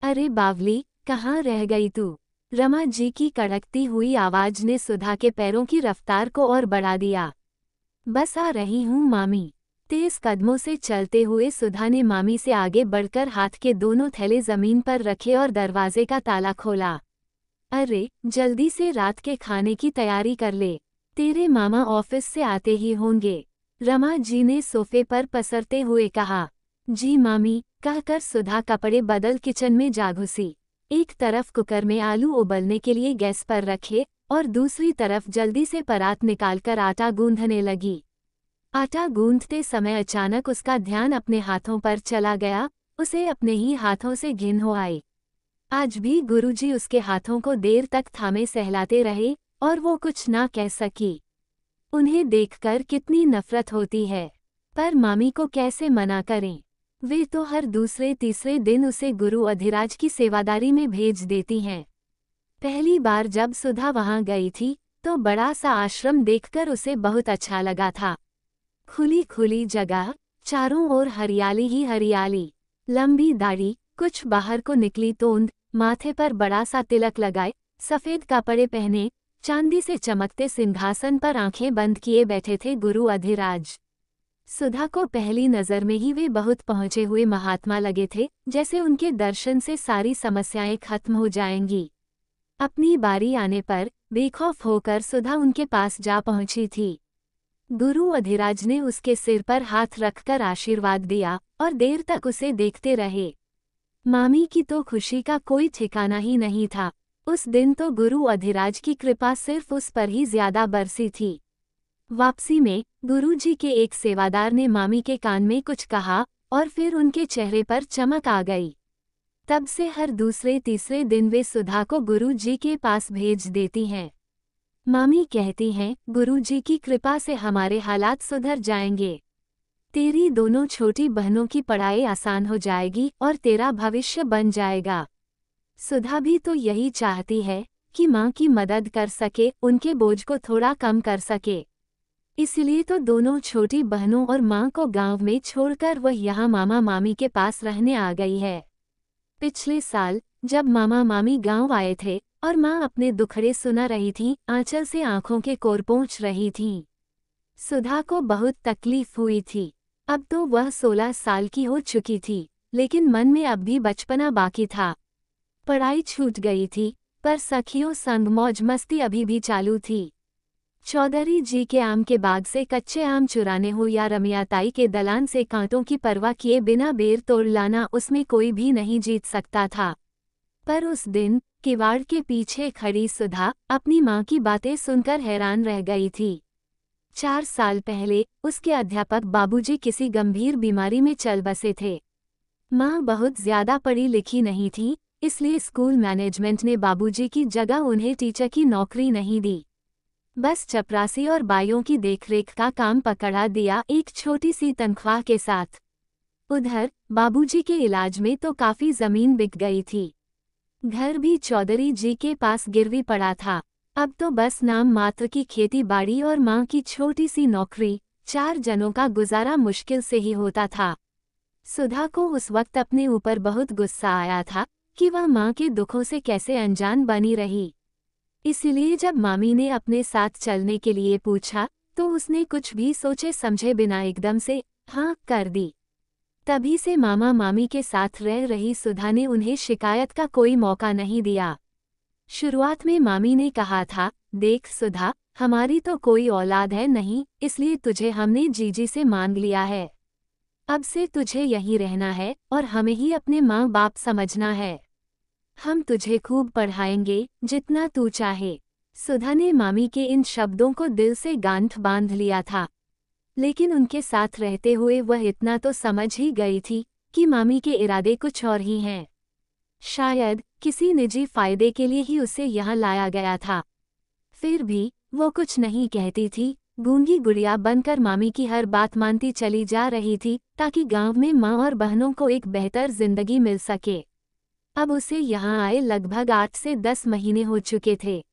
अरे बावली, कहाँ रह गई तू? रमा जी की कड़कती हुई आवाज ने सुधा के पैरों की रफ्तार को और बढ़ा दिया। बस आ रही हूँ मामी। तेज कदमों से चलते हुए सुधा ने मामी से आगे बढ़कर हाथ के दोनों थैले जमीन पर रखे और दरवाजे का ताला खोला। अरे जल्दी से रात के खाने की तैयारी कर ले, तेरे मामा ऑफिस से आते ही होंगे, रमा जी ने सोफे पर पसरते हुए कहा। जी मामी, कहकर सुधा कपड़े बदल किचन में जा घुसी। एक तरफ कुकर में आलू उबलने के लिए गैस पर रखे और दूसरी तरफ जल्दी से परात निकालकर आटा गूंथने लगी। आटा गूंथते समय अचानक उसका ध्यान अपने हाथों पर चला गया। उसे अपने ही हाथों से घिन हो आई। आज भी गुरुजी उसके हाथों को देर तक थामे सहलाते रहे और वो कुछ ना कह सकी। उन्हें देखकर कितनी नफरत होती है, पर मामी को कैसे मना करें? वे तो हर दूसरे तीसरे दिन उसे गुरु अधिराज की सेवादारी में भेज देती हैं। पहली बार जब सुधा वहां गई थी तो बड़ा सा आश्रम देखकर उसे बहुत अच्छा लगा था। खुली खुली जगह, चारों ओर हरियाली ही हरियाली, लंबी दाढ़ी, कुछ बाहर को निकली तोंद, माथे पर बड़ा सा तिलक लगाए, सफेद कपड़े पहने, चांदी से चमकते सिंहासन पर आंखें बंद किए बैठे थे गुरु अधिराज। सुधा को पहली नजर में ही वे बहुत पहुंचे हुए महात्मा लगे थे, जैसे उनके दर्शन से सारी समस्याएं खत्म हो जाएंगी। अपनी बारी आने पर बेखौफ होकर सुधा उनके पास जा पहुंची थी। गुरु अधिराज ने उसके सिर पर हाथ रखकर आशीर्वाद दिया और देर तक उसे देखते रहे। मामी की तो खुशी का कोई ठिकाना ही नहीं था। उस दिन तो गुरु अधिराज की कृपा सिर्फ उस पर ही ज्यादा बरसी थी। वापसी में गुरुजी के एक सेवादार ने मामी के कान में कुछ कहा और फिर उनके चेहरे पर चमक आ गई। तब से हर दूसरे तीसरे दिन वे सुधा को गुरुजी के पास भेज देती हैं। मामी कहती हैं, गुरुजी की कृपा से हमारे हालात सुधर जाएंगे। तेरी दोनों छोटी बहनों की पढ़ाई आसान हो जाएगी और तेरा भविष्य बन जाएगा। सुधा भी तो यही चाहती है कि माँ की मदद कर सके, उनके बोझ को थोड़ा कम कर सके। इसलिए तो दोनों छोटी बहनों और माँ को गांव में छोड़कर वह यहाँ मामा मामी के पास रहने आ गई है। पिछले साल जब मामा मामी गांव आए थे और माँ अपने दुखड़े सुना रही थी, आंचल से आंखों के कोर पोंछ रही थीं, सुधा को बहुत तकलीफ हुई थी। अब तो वह 16 साल की हो चुकी थी, लेकिन मन में अब भी बचपना बाकी था। पढ़ाई छूट गई थी, पर सखियों संग मौज मस्ती अभी भी चालू थी। चौधरी जी के आम के बाग से कच्चे आम चुराने हो या रमियाताई के दलान से कांटों की परवाह किए बिना बेर तोड़ लाना, उसमें कोई भी नहीं जीत सकता था। पर उस दिन किवाड़ के पीछे खड़ी सुधा अपनी माँ की बातें सुनकर हैरान रह गई थी। 4 साल पहले उसके अध्यापक बाबूजी किसी गंभीर बीमारी में चल बसे थे। माँ बहुत ज्यादा पढ़ी लिखी नहीं थी, इसलिए स्कूल मैनेजमेंट ने बाबूजी की जगह उन्हें टीचर की नौकरी नहीं दी। बस चपरासी और बाइयों की देखरेख का काम पकड़ा दिया, एक छोटी सी तनख्वाह के साथ। उधर बाबूजी के इलाज में तो काफी जमीन बिक गई थी। घर भी चौधरी जी के पास गिरवी पड़ा था। अब तो बस नाम मात्र की खेती बाड़ी और माँ की छोटी सी नौकरी, 4 जनों का गुजारा मुश्किल से ही होता था। सुधा को उस वक्त अपने ऊपर बहुत गुस्सा आया था कि वह माँ के दुखों से कैसे अनजान बनी रही। इसलिए जब मामी ने अपने साथ चलने के लिए पूछा तो उसने कुछ भी सोचे समझे बिना एकदम से हाँ कर दी। तभी से मामा मामी के साथ रह रही सुधा ने उन्हें शिकायत का कोई मौका नहीं दिया। शुरुआत में मामी ने कहा था, देख सुधा, हमारी तो कोई औलाद है नहीं, इसलिए तुझे हमने जीजी से मांग लिया है। अब से तुझे यहीं रहना है और हमें ही अपने माँ बाप समझना है। हम तुझे खूब पढ़ाएंगे, जितना तू चाहे। सुधा ने मामी के इन शब्दों को दिल से गांठ बांध लिया था, लेकिन उनके साथ रहते हुए वह इतना तो समझ ही गई थी कि मामी के इरादे कुछ और ही हैं। शायद किसी निजी फायदे के लिए ही उसे यहाँ लाया गया था। फिर भी वो कुछ नहीं कहती थी, गूंगी गुड़िया बनकर मामी की हर बात मानती चली जा रही थी ताकि गांव में माँ और बहनों को एक बेहतर जिंदगी मिल सके। अब उसे यहाँ आए लगभग 8 से 10 महीने हो चुके थे,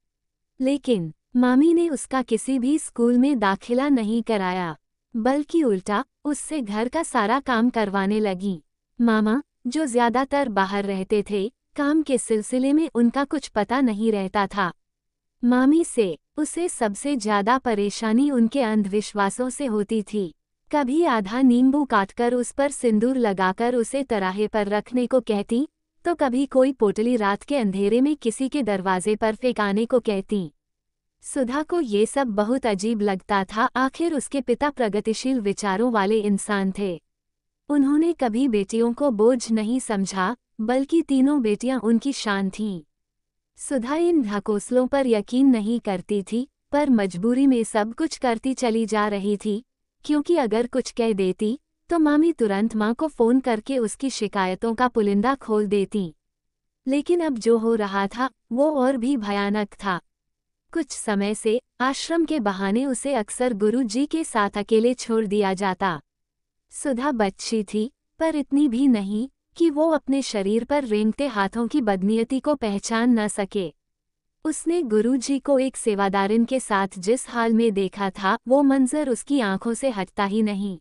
लेकिन मामी ने उसका किसी भी स्कूल में दाखिला नहीं कराया, बल्कि उल्टा उससे घर का सारा काम करवाने लगी। मामा, जो ज्यादातर बाहर रहते थे, काम के सिलसिले में उनका कुछ पता नहीं रहता था। मामी से उसे सबसे ज्यादा परेशानी उनके अंधविश्वासों से होती थी। कभी आधा नींबू काटकर उस पर सिंदूर लगाकर उसे तराहे पर रखने को कहती, तो कभी कोई पोटली रात के अंधेरे में किसी के दरवाजे पर फेंकाने को कहती। सुधा को ये सब बहुत अजीब लगता था। आखिर उसके पिता प्रगतिशील विचारों वाले इंसान थे। उन्होंने कभी बेटियों को बोझ नहीं समझा, बल्कि तीनों बेटियां उनकी शान थीं। सुधा इन ढकोसलों पर यकीन नहीं करती थी, पर मजबूरी में सब कुछ करती चली जा रही थी, क्योंकि अगर कुछ कह देती तो मामी तुरंत माँ को फ़ोन करके उसकी शिकायतों का पुलिंदा खोल देती। लेकिन अब जो हो रहा था वो और भी भयानक था। कुछ समय से आश्रम के बहाने उसे अक्सर गुरुजी के साथ अकेले छोड़ दिया जाता। सुधा बच्ची थी, पर इतनी भी नहीं कि वो अपने शरीर पर रेंगते हाथों की बदनीयती को पहचान न सके। उसने गुरुजी को एक सेवादारिन के साथ जिस हाल में देखा था, वो मंजर उसकी आंखों से हटता ही नहीं।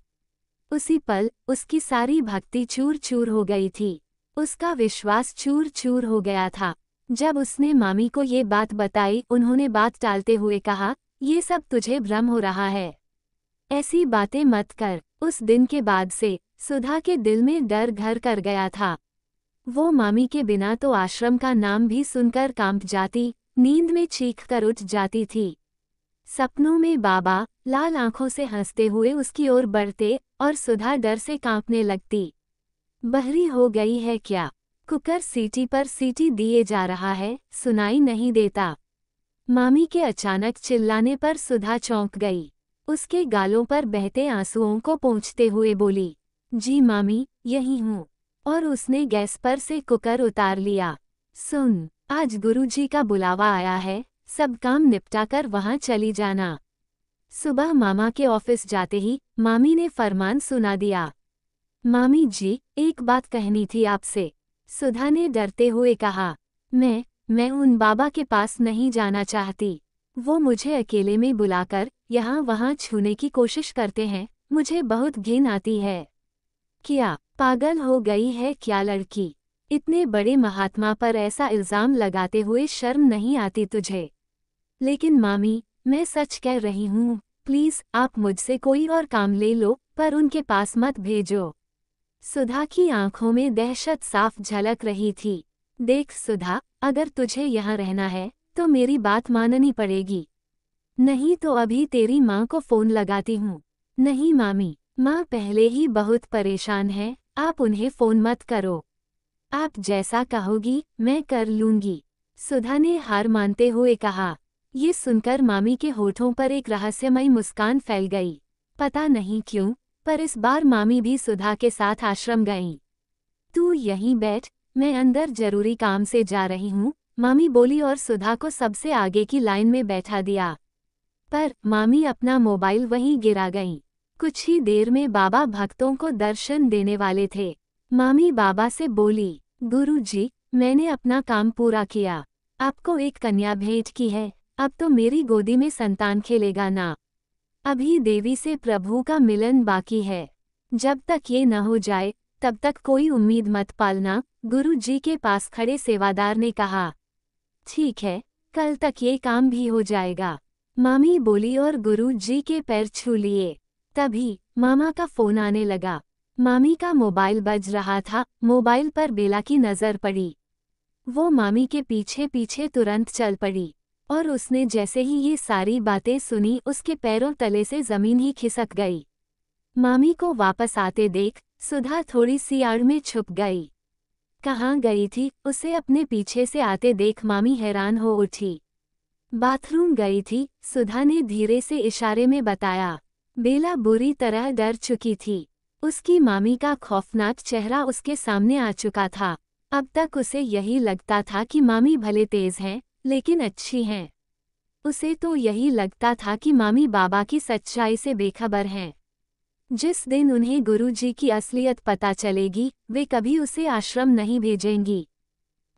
उसी पल उसकी सारी भक्ति चूर चूर हो गई थी। उसका विश्वास चूर चूर हो गया था। जब उसने मामी को ये बात बताई, उन्होंने बात टालते हुए कहा, ये सब तुझे भ्रम हो रहा है, ऐसी बातें मत कर। उस दिन के बाद से सुधा के दिल में डर घर कर गया था। वो मामी के बिना तो आश्रम का नाम भी सुनकर कांप जाती, नींद में चीख कर उठ जाती थी। सपनों में बाबा लाल आंखों से हंसते हुए उसकी ओर बढ़ते और सुधा डर से कांपने लगती। बहरी हो गई है क्या? कुकर सीटी पर सीटी दिए जा रहा है, सुनाई नहीं देता। मामी के अचानक चिल्लाने पर सुधा चौंक गई। उसके गालों पर बहते आंसुओं को पोंछते हुए बोली, जी मामी, यही हूँ। और उसने गैस पर से कुकर उतार लिया। सुन, आज गुरुजी का बुलावा आया है, सब काम निपटाकर वहाँ चली जाना। सुबह मामा के ऑफिस जाते ही मामी ने फरमान सुना दिया। मामी जी, एक बात कहनी थी आपसे, सुधा ने डरते हुए कहा। मैं उन बाबा के पास नहीं जाना चाहती। वो मुझे अकेले में बुलाकर यहाँ वहाँ छूने की कोशिश करते हैं, मुझे बहुत घिन आती है। क्या पागल हो गई है क्या लड़की? इतने बड़े महात्मा पर ऐसा इल्जाम लगाते हुए शर्म नहीं आती तुझे? लेकिन मामी, मैं सच कह रही हूँ, प्लीज आप मुझसे कोई और काम ले लो, पर उनके पास मत भेजो। सुधा की आंखों में दहशत साफ झलक रही थी। देख सुधा, अगर तुझे यहाँ रहना है तो मेरी बात माननी पड़ेगी, नहीं तो अभी तेरी माँ को फ़ोन लगाती हूँ। नहीं मामी, माँ पहले ही बहुत परेशान है, आप उन्हें फ़ोन मत करो। आप जैसा कहोगी मैं कर लूँगी, सुधा ने हार मानते हुए कहा। ये सुनकर मामी के होठों पर एक रहस्यमयी मुस्कान फैल गई। पता नहीं क्यों, पर इस बार मामी भी सुधा के साथ आश्रम गईं। तू यहीं बैठ, मैं अंदर जरूरी काम से जा रही हूँ, मामी बोली और सुधा को सबसे आगे की लाइन में बैठा दिया। पर मामी अपना मोबाइल वहीं गिरा गईं। कुछ ही देर में बाबा भक्तों को दर्शन देने वाले थे। मामी बाबा से बोली, गुरुजी, मैंने अपना काम पूरा किया, आपको एक कन्या भेंट की है, अब तो मेरी गोदी में संतान खेलेगा ना। अभी देवी से प्रभु का मिलन बाकी है, जब तक ये न हो जाए तब तक कोई उम्मीद मत पालना, गुरुजी के पास खड़े सेवादार ने कहा। ठीक है, कल तक ये काम भी हो जाएगा, मामी बोली और गुरुजी के पैर छू लिए। तभी मामा का फोन आने लगा। मामी का मोबाइल बज रहा था। मोबाइल पर बेला की नज़र पड़ी। वो मामी के पीछे पीछे तुरंत चल पड़ी और उसने जैसे ही ये सारी बातें सुनी, उसके पैरों तले से ज़मीन ही खिसक गई। मामी को वापस आते देख सुधा थोड़ी सी आड़ में छुप गई। कहाँ गई थी? उसे अपने पीछे से आते देख मामी हैरान हो उठी। बाथरूम गई थी, सुधा ने धीरे से इशारे में बताया। बेला बुरी तरह डर चुकी थी। उसकी मामी का खौफनाक चेहरा उसके सामने आ चुका था। अब तक उसे यही लगता था कि मामी भले तेज हैं, लेकिन अच्छी हैं। उसे तो यही लगता था कि मामी बाबा की सच्चाई से बेखबर हैं। जिस दिन उन्हें गुरुजी की असलियत पता चलेगी, वे कभी उसे आश्रम नहीं भेजेंगी।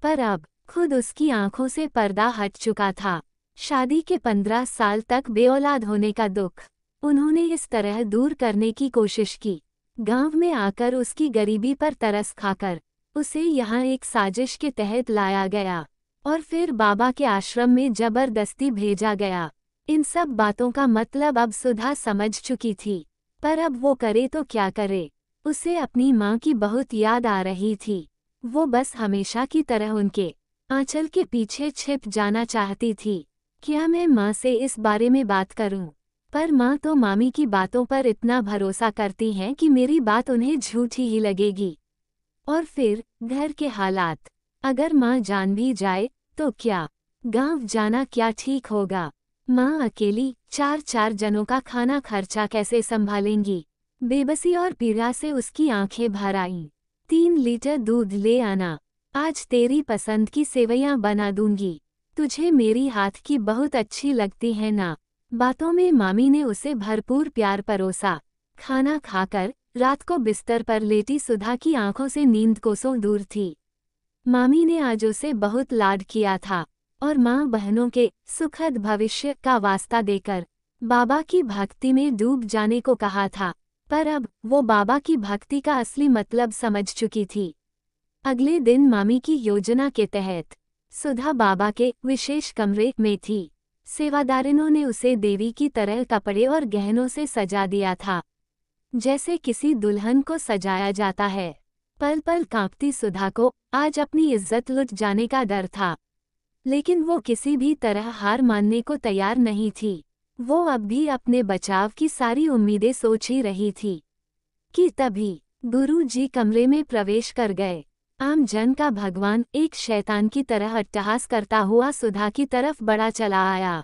पर अब खुद उसकी आंखों से पर्दा हट चुका था। शादी के 15 साल तक बेऔलाद होने का दुख उन्होंने इस तरह दूर करने की कोशिश की। गांव में आकर उसकी गरीबी पर तरस खाकर उसे यहाँ एक साजिश के तहत लाया गया और फिर बाबा के आश्रम में जबरदस्ती भेजा गया। इन सब बातों का मतलब अब सुधा समझ चुकी थी, पर अब वो करे तो क्या करे। उसे अपनी माँ की बहुत याद आ रही थी। वो बस हमेशा की तरह उनके आंचल के पीछे छिप जाना चाहती थी। क्या मैं माँ से इस बारे में बात करूं? पर माँ तो मामी की बातों पर इतना भरोसा करती हैं कि मेरी बात उन्हें झूठी ही लगेगी। और फिर घर के हालात, अगर माँ जान भी जाए तो क्या? गांव जाना क्या ठीक होगा? माँ अकेली 4 जनों का खाना खर्चा कैसे संभालेंगी? बेबसी और पीड़ा से उसकी आंखें भर आईं। 3 लीटर दूध ले आना, आज तेरी पसंद की सेवइयां बना दूंगी। तुझे मेरी हाथ की बहुत अच्छी लगती है ना? बातों में मामी ने उसे भरपूर प्यार परोसा। खाना खाकर रात को बिस्तर पर लेटी सुधा की आंखों से नींद कोसों दूर थी। मामी ने आज उसे बहुत लाड किया था और माँ बहनों के सुखद भविष्य का वास्ता देकर बाबा की भक्ति में डूब जाने को कहा था। पर अब वो बाबा की भक्ति का असली मतलब समझ चुकी थी। अगले दिन मामी की योजना के तहत सुधा बाबा के विशेष कमरे में थी। सेवादारिनों ने उसे देवी की तरह कपड़े और गहनों से सजा दिया था, जैसे किसी दुल्हन को सजाया जाता है। पल पल कांपती सुधा को आज अपनी इज्जत लुट जाने का डर था, लेकिन वो किसी भी तरह हार मानने को तैयार नहीं थी। वो अब भी अपने बचाव की सारी उम्मीदें सोच ही रही थी कि तभी गुरु जी कमरे में प्रवेश कर गए। आम जन का भगवान एक शैतान की तरह अट्टहास करता हुआ सुधा की तरफ बढ़ा चला आया।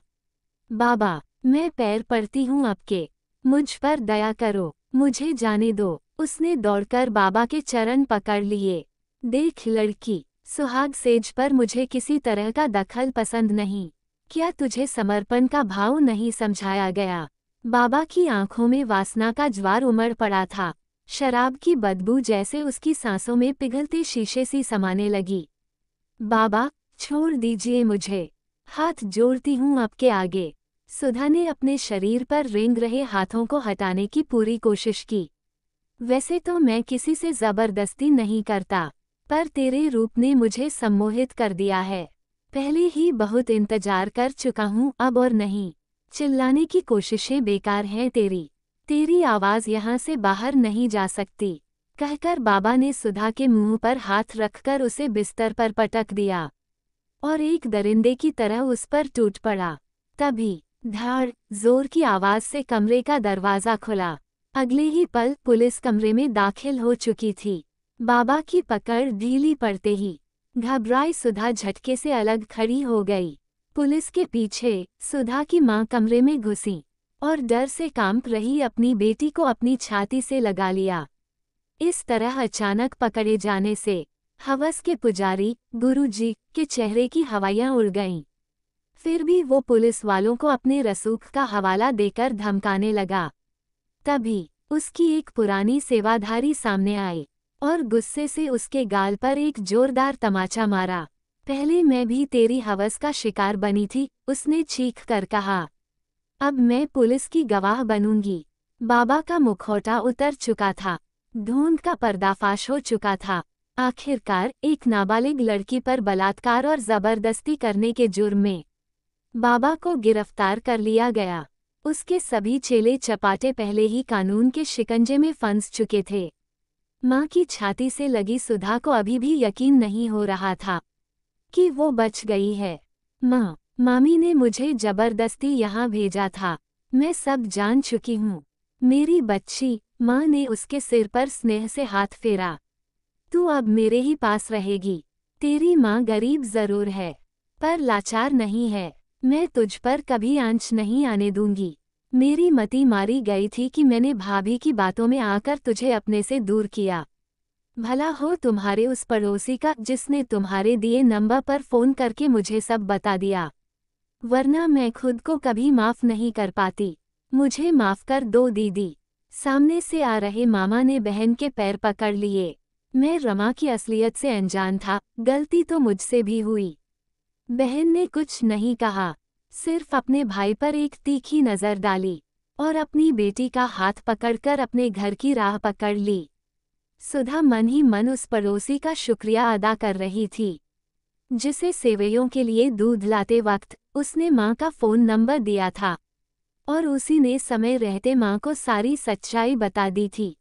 बाबा, मैं पैर पड़ती हूँ आपके, मुझ पर दया करो, मुझे जाने दो। उसने दौड़कर बाबा के चरण पकड़ लिए। देख लड़की, सुहाग सेज पर मुझे किसी तरह का दखल पसंद नहीं। क्या तुझे समर्पण का भाव नहीं समझाया गया? बाबा की आंखों में वासना का ज्वार उमड़ पड़ा था। शराब की बदबू जैसे उसकी सांसों में पिघलते शीशे सी समाने लगी। बाबा, छोड़ दीजिए मुझे, हाथ जोड़ती हूँ आपके आगे। सुधा ने अपने शरीर पर रेंग रहे हाथों को हटाने की पूरी कोशिश की। वैसे तो मैं किसी से जबरदस्ती नहीं करता, पर तेरे रूप ने मुझे सम्मोहित कर दिया है। पहले ही बहुत इंतजार कर चुका हूँ अब और नहीं। चिल्लाने की कोशिशें बेकार हैं तेरी आवाज़ यहाँ से बाहर नहीं जा सकती, कहकर बाबा ने सुधा के मुंह पर हाथ रखकर उसे बिस्तर पर पटक दिया और एक दरिंदे की तरह उस पर टूट पड़ा। तभी धाड़ जोर की आवाज़ से कमरे का दरवाज़ा खुला। अगले ही पल पुलिस कमरे में दाखिल हो चुकी थी। बाबा की पकड़ ढीली पड़ते ही घबराई सुधा झटके से अलग खड़ी हो गई। पुलिस के पीछे सुधा की मां कमरे में घुसी और डर से कांप रही अपनी बेटी को अपनी छाती से लगा लिया। इस तरह अचानक पकड़े जाने से हवस के पुजारी गुरुजी के चेहरे की हवाइयां उड़ गईं। फिर भी वो पुलिस वालों को अपने रसूख का हवाला देकर धमकाने लगा। तभी उसकी एक पुरानी सेवाधारी सामने आई और गुस्से से उसके गाल पर एक जोरदार तमाचा मारा। पहले मैं भी तेरी हवस का शिकार बनी थी, उसने चीख कर कहा। अब मैं पुलिस की गवाह बनूंगी। बाबा का मुखौटा उतर चुका था, ढोंग का पर्दाफाश हो चुका था। आखिरकार एक नाबालिग लड़की पर बलात्कार और जबरदस्ती करने के जुर्म में बाबा को गिरफ्तार कर लिया गया। उसके सभी चेले चपाटे पहले ही कानून के शिकंजे में फंस चुके थे। माँ की छाती से लगी सुधा को अभी भी यकीन नहीं हो रहा था कि वो बच गई है। माँ, मामी ने मुझे जबरदस्ती यहाँ भेजा था, मैं सब जान चुकी हूँ। मेरी बच्ची, माँ ने उसके सिर पर स्नेह से हाथ फेरा। तू अब मेरे ही पास रहेगी। तेरी माँ गरीब जरूर है, पर लाचार नहीं है। मैं तुझ पर कभी आंच नहीं आने दूंगी। मेरी मति मारी गई थी कि मैंने भाभी की बातों में आकर तुझे अपने से दूर किया। भला हो तुम्हारे उस पड़ोसी का जिसने तुम्हारे दिए नंबर पर फ़ोन करके मुझे सब बता दिया, वरना मैं खुद को कभी माफ़ नहीं कर पाती। मुझे माफ़ कर दो दीदी। सामने से आ रहे मामा ने बहन के पैर पकड़ लिए। मैं रमा की असलियत से अनजान था, गलती तो मुझसे भी हुई। बहन ने कुछ नहीं कहा, सिर्फ अपने भाई पर एक तीखी नज़र डाली और अपनी बेटी का हाथ पकड़कर अपने घर की राह पकड़ ली। सुधा मन ही मन उस पड़ोसी का शुक्रिया अदा कर रही थी, जिसे सेवैयों के लिए दूध लाते वक्त उसने माँ का फ़ोन नंबर दिया था और उसी ने समय रहते माँ को सारी सच्चाई बता दी थी,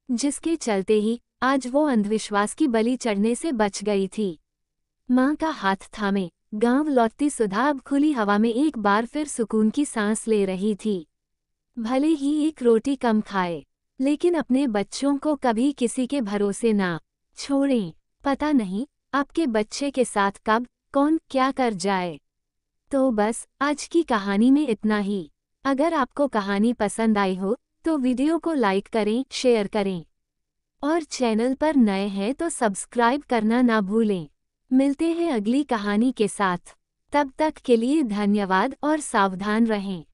जिसके चलते ही आज वो अंधविश्वास की बलि चढ़ने से बच गई थी। माँ का हाथ थामे गांव लौटती सुधा अब खुली हवा में एक बार फिर सुकून की सांस ले रही थी। भले ही एक रोटी कम खाए, लेकिन अपने बच्चों को कभी किसी के भरोसे ना छोड़ें। पता नहीं आपके बच्चे के साथ कब कौन क्या कर जाए। तो बस आज की कहानी में इतना ही। अगर आपको कहानी पसंद आई हो तो वीडियो को लाइक करें, शेयर करें और चैनल पर नए हैं तो सब्सक्राइब करना ना भूलें। मिलते हैं अगली कहानी के साथ। तब तक के लिए धन्यवाद और सावधान रहें।